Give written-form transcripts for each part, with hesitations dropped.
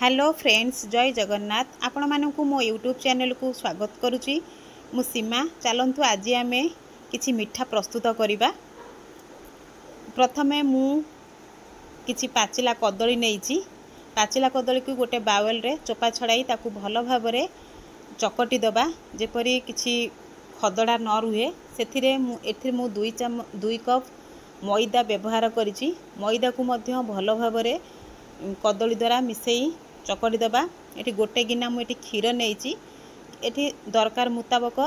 Hello friends, जय जगन्नाथ। आपण मानक मो यूट्यूब चैनल को स्वागत करुच्ची। मु सीमा। चलतु आज आम किछि मिठा प्रस्तुत करवा। प्रथमे मु किछि पाचिला कदली नहीं। पाचिला कदली को गोटे बाउल रे चोपा छड़ाई ताकू भल भाव चकटी दबा जेपरी किछि खदड़ा न रुहे। सेथिरे मु 2 कप मैदा व्यवहार करिछि। मैदा को मध्य भल भाव कदली द्वारा मिसई चकड़ी दबा। ये गोटे गिना मुझे क्षीर नहीं। ये दरकार मुताबक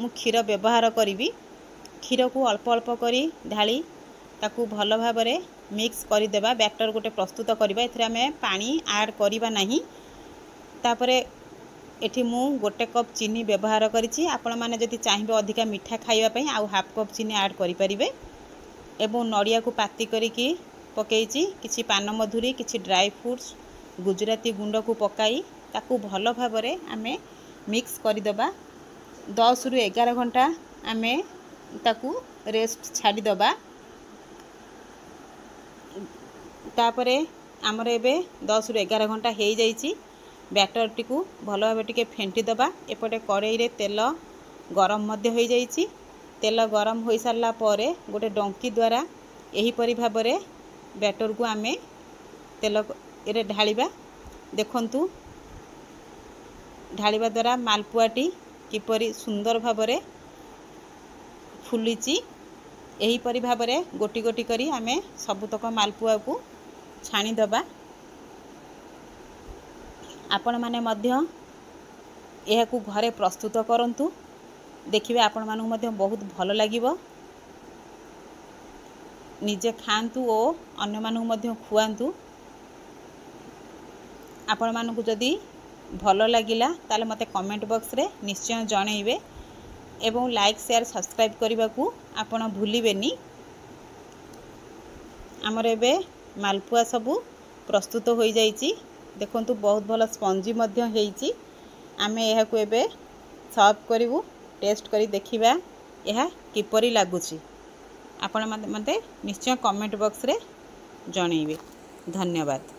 मु क्षीर व्यवहार करी। क्षीर को अल्प अल्प करी ढाली ताकू भल भाव मिक्स करदेबा। बैटर गोटे प्रस्तुत करवा। एमे पानी ऐड करवा नहीं। तापरे एठी मु गोटे कप चीनी व्यवहार करिछि। आपण माने जदि चाहिबे अधिका मिठा खाइबा पई आउ हाफ कप चीनी ऐड करि परिबे। एवं नड़िया को पाती करिकी पकईची। किछि पान मधुरी, किछि ड्राई फ्रूट्स, गुजराती गुंड को पकाई ताकू भल भाव आमे मिक्स करदेबा। 10 रु 11 घंटा आमे ताकू रेस्ट छाड़ी दबा। तापरे आमर एबे 10 रु 11 घंटा हो जाइछि। बैटर टी को भल भाव टिके फेंटी दबा। एपटे कड़ाई रे तेल गरम मध्य हो जाइछि। तेल गरम हो सारला परे गोटे डंकी द्वारा एही परि भाव बैटर को आमे तेल रे ढालिबा। देखंतु ढालिबा द्वारा मालपुआटी किपरि सुंदर भाव फुलीची। एही परि भाव गोटी गोटी करी आमे सबुतक मालपुआ को छाणी दबा। आपण माने मध्य एहा को घरे प्रस्तुत करंतु। देखिबे आपण मानू मध्य बहुत भल लागिबो। निजे खांतु ओ अन्य मानू मध्य खुआंतु। आपण मानू जदि भल लागिला ताले मते कमेंट बॉक्स रे निश्चय जणैबे। एवं लाइक शेयर सब्सक्राइब करने को आपण भूलिबेनी। आमर एबे मालपुआ सबू प्रस्तुत हो जाइछि। देखंतु बहुत भल स्पंजी मध्य हेइछि। आमे एहा को एबे सर्व करिवु। टेस्ट करी देखिबा एहा किपरि लागुछि। आपण मते निश्चय कमेंट बॉक्स रे जणैबे। धन्यवाद।